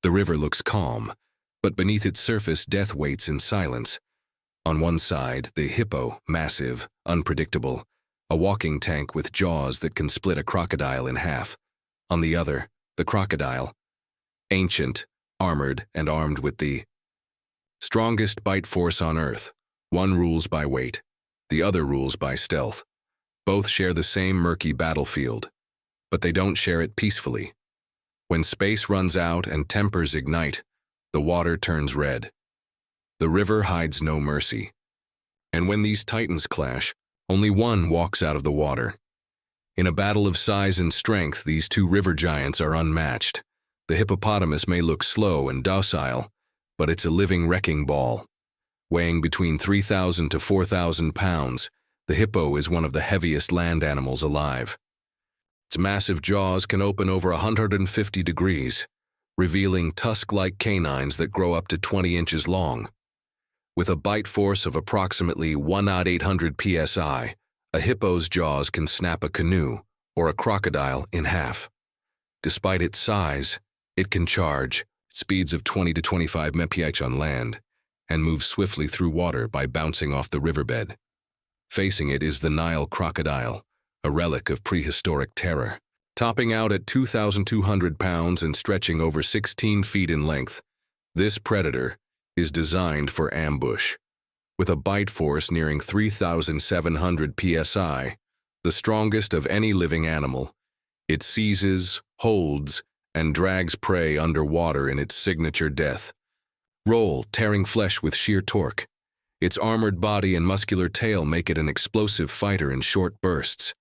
The river looks calm, but beneath its surface death waits in silence. On one side, the hippo, massive, unpredictable, a walking tank with jaws that can split a crocodile in half. On the other, the crocodile, ancient, armored, and armed with the strongest bite force on Earth. One rules by weight, the other rules by stealth. Both share the same murky battlefield, but they don't share it peacefully. When space runs out and tempers ignite, the water turns red. The river hides no mercy. And when these titans clash, only one walks out of the water. In a battle of size and strength, these two river giants are unmatched. The hippopotamus may look slow and docile, but it's a living wrecking ball. Weighing between 3,000 to 4,000 pounds, the hippo is one of the heaviest land animals alive. Its massive jaws can open over 150 degrees, revealing tusk-like canines that grow up to 20 inches long. With a bite force of approximately 1/800 psi, a hippo's jaws can snap a canoe or a crocodile in half. Despite its size, it can charge speeds of 20 to 25 mph on land and move swiftly through water by bouncing off the riverbed. Facing it is the Nile crocodile, a relic of prehistoric terror. Topping out at 2,200 pounds and stretching over 16 feet in length, this predator is designed for ambush. With a bite force nearing 3,700 psi, the strongest of any living animal, it seizes, holds, and drags prey underwater in its signature death roll, tearing flesh with sheer torque. Its armored body and muscular tail make it an explosive fighter in short bursts.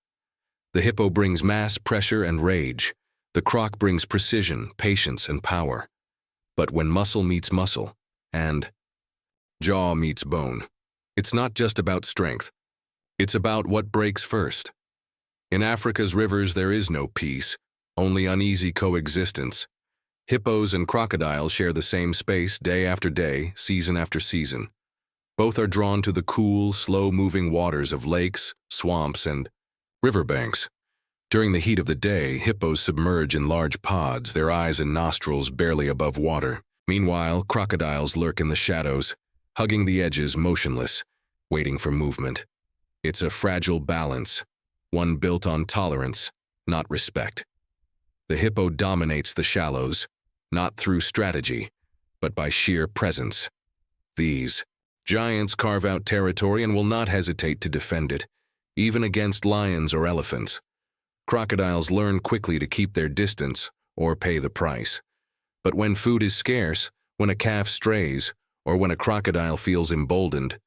The hippo brings mass, pressure, and rage. The croc brings precision, patience, and power. But when muscle meets muscle, and jaw meets bone, it's not just about strength. It's about what breaks first. In Africa's rivers there is no peace, only uneasy coexistence. Hippos and crocodiles share the same space day after day, season after season. Both are drawn to the cool, slow-moving waters of lakes, swamps, and riverbanks. During the heat of the day, hippos submerge in large pods, their eyes and nostrils barely above water. Meanwhile, crocodiles lurk in the shadows, hugging the edges motionless, waiting for movement. It's a fragile balance, one built on tolerance, not respect. The hippo dominates the shallows, not through strategy, but by sheer presence. These giants carve out territory and will not hesitate to defend it, even against lions or elephants. Crocodiles learn quickly to keep their distance or pay the price. But when food is scarce, when a calf strays, or when a crocodile feels emboldened,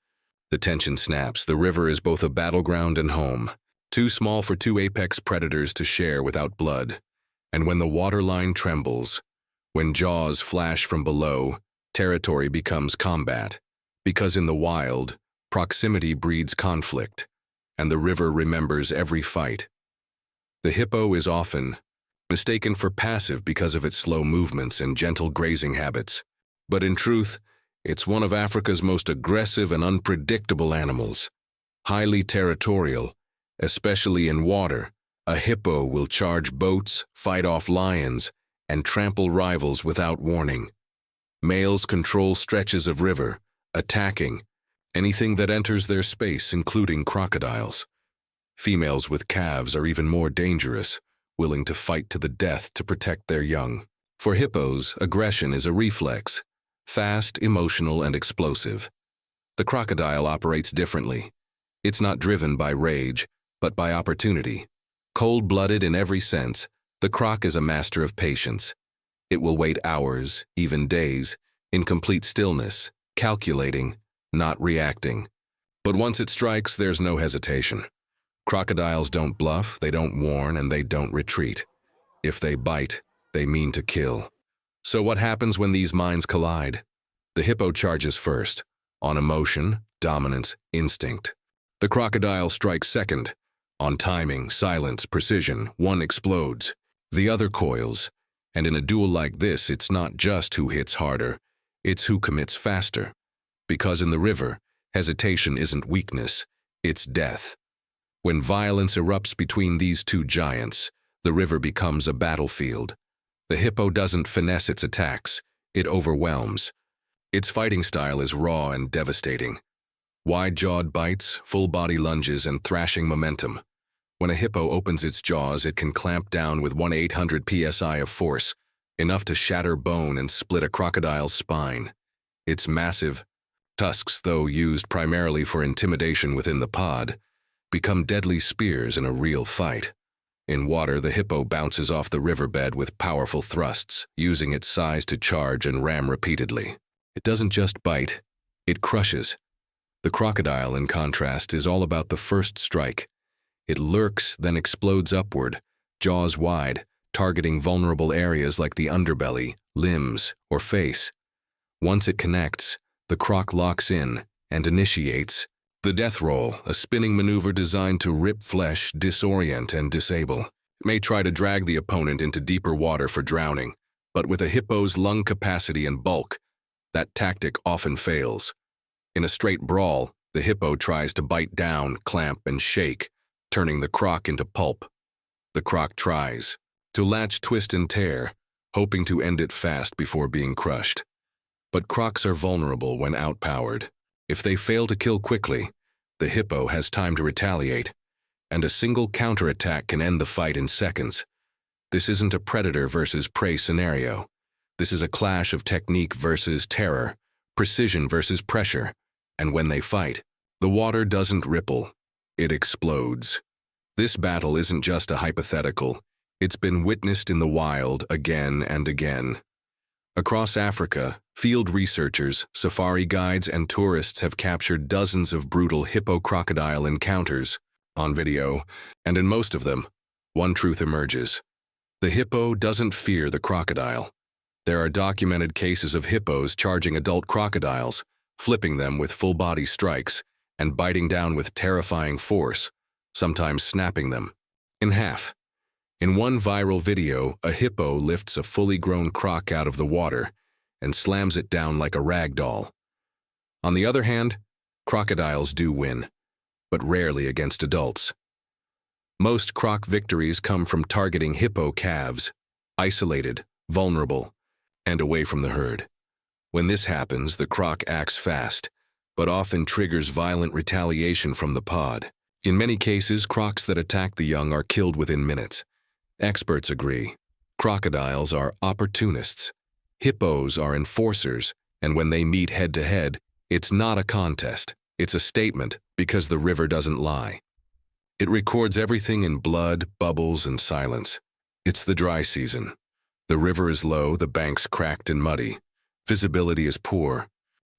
the tension snaps. The river is both a battleground and home, too small for two apex predators to share without blood. And when the waterline trembles, when jaws flash from below, territory becomes combat. Because in the wild, proximity breeds conflict, and the river remembers every fight. The hippo is often mistaken for passive because of its slow movements and gentle grazing habits. But in truth, it's one of Africa's most aggressive and unpredictable animals. Highly territorial, especially in water, a hippo will charge boats, fight off lions, and trample rivals without warning. Males control stretches of river, attacking anything that enters their space, including crocodiles. Females with calves are even more dangerous, willing to fight to the death to protect their young. For hippos, aggression is a reflex, fast, emotional, and explosive. The crocodile operates differently. It's not driven by rage, but by opportunity. Cold-blooded in every sense, the croc is a master of patience. It will wait hours, even days, in complete stillness, calculating, not reacting. But once it strikes, there's no hesitation. Crocodiles don't bluff, they don't warn, and they don't retreat. If they bite, they mean to kill. So what happens when these minds collide? The hippo charges first, on emotion, dominance, instinct. The crocodile strikes second, on timing, silence, precision. One explodes, the other coils. And in a duel like this, it's not just who hits harder, it's who commits faster. Because in the river, hesitation isn't weakness, it's death. When violence erupts between these two giants, the river becomes a battlefield. The hippo doesn't finesse its attacks, it overwhelms. Its fighting style is raw and devastating. Wide-jawed bites, full-body lunges, and thrashing momentum. When a hippo opens its jaws, it can clamp down with 1/800 psi of force, enough to shatter bone and split a crocodile's spine. Its massive tusks, though used primarily for intimidation within the pod, become deadly spears in a real fight. In water, the hippo bounces off the riverbed with powerful thrusts, using its size to charge and ram repeatedly. It doesn't just bite, it crushes. The crocodile, in contrast, is all about the first strike. It lurks, then explodes upward, jaws wide, targeting vulnerable areas like the underbelly, limbs, or face. Once it connects, the croc locks in and initiates the death roll, a spinning maneuver designed to rip flesh, disorient, and disable. It may try to drag the opponent into deeper water for drowning, but with a hippo's lung capacity and bulk, that tactic often fails. In a straight brawl, the hippo tries to bite down, clamp, and shake, turning the croc into pulp. The croc tries to latch, twist, and tear, hoping to end it fast before being crushed. But crocs are vulnerable when outpowered. If they fail to kill quickly, the hippo has time to retaliate, and a single counterattack can end the fight in seconds. This isn't a predator versus prey scenario. This is a clash of technique versus terror, precision versus pressure, and when they fight, the water doesn't ripple, it explodes. This battle isn't just a hypothetical, it's been witnessed in the wild again and again. Across Africa, field researchers, safari guides, and tourists have captured dozens of brutal hippo-crocodile encounters on video, and in most of them, one truth emerges. The hippo doesn't fear the crocodile. There are documented cases of hippos charging adult crocodiles, flipping them with full-body strikes, and biting down with terrifying force, sometimes snapping them in half. In one viral video, a hippo lifts a fully grown croc out of the water and slams it down like a rag doll. On the other hand, crocodiles do win, but rarely against adults. Most croc victories come from targeting hippo calves, isolated, vulnerable, and away from the herd. When this happens, the croc acts fast, but often triggers violent retaliation from the pod. In many cases, crocs that attack the young are killed within minutes. Experts agree. Crocodiles are opportunists. Hippos are enforcers, and when they meet head-to-head, it's not a contest. It's a statement, because the river doesn't lie. It records everything in blood, bubbles, and silence. It's the dry season. The river is low, the banks cracked and muddy. Visibility is poor.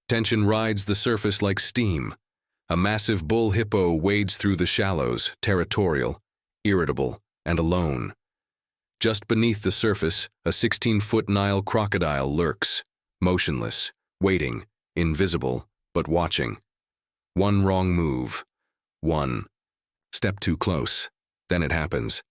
Tension rides the surface like steam. A massive bull hippo wades through the shallows, territorial, irritable, and alone. Just beneath the surface, a 16-foot Nile crocodile lurks, motionless, waiting, invisible, but watching. One wrong move. One step too close. Then it happens.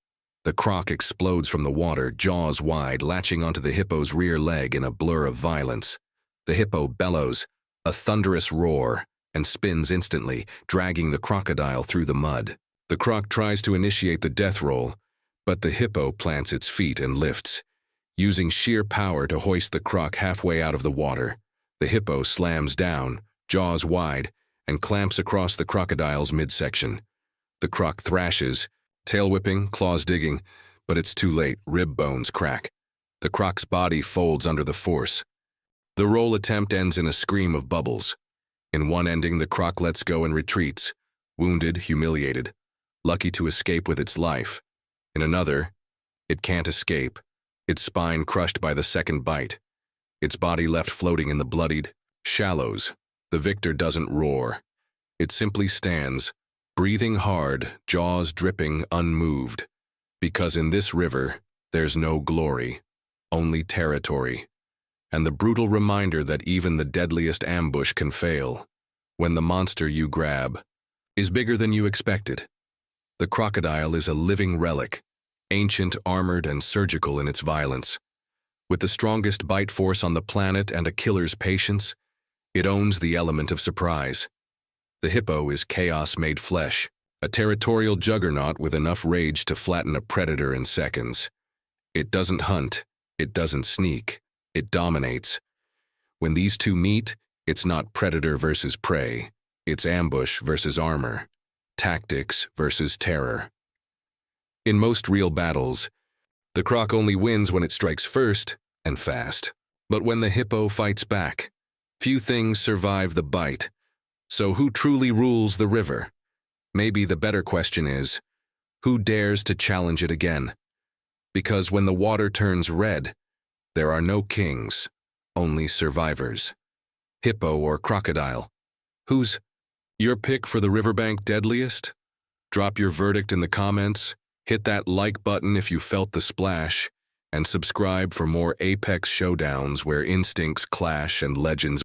The croc explodes from the water, jaws wide, latching onto the hippo's rear leg in a blur of violence. The hippo bellows, a thunderous roar, and spins instantly, dragging the crocodile through the mud. The croc tries to initiate the death roll, but the hippo plants its feet and lifts, using sheer power to hoist the croc halfway out of the water. The hippo slams down, jaws wide, and clamps across the crocodile's midsection. The croc thrashes, tail whipping, claws digging, but it's too late. Rib bones crack. The croc's body folds under the force. The roll attempt ends in a scream of bubbles. In one ending, the croc lets go and retreats, wounded, humiliated, lucky to escape with its life. In another, it can't escape, its spine crushed by the second bite, its body left floating in the bloodied shallows. The victor doesn't roar. It simply stands, breathing hard, jaws dripping, unmoved. Because in this river, there's no glory, only territory. And the brutal reminder that even the deadliest ambush can fail when the monster you grab is bigger than you expected. The crocodile is a living relic, ancient, armored, and surgical in its violence. With the strongest bite force on the planet and a killer's patience, it owns the element of surprise. The hippo is chaos made flesh, a territorial juggernaut with enough rage to flatten a predator in seconds. It doesn't hunt, It doesn't sneak. It dominates. When these two meet, it's not predator versus prey. It's ambush versus armor. Tactics versus terror. In most real battles, the croc only wins when it strikes first and fast. But when the hippo fights back, few things survive the bite. So who truly rules the river? Maybe the better question is, who dares to challenge it again? Because when the water turns red, there are no kings, only survivors. Hippo or crocodile? Who's your pick for the Riverbank Deadliest? Drop your verdict in the comments, hit that like button if you felt the splash, and subscribe for more apex showdowns where instincts clash and legends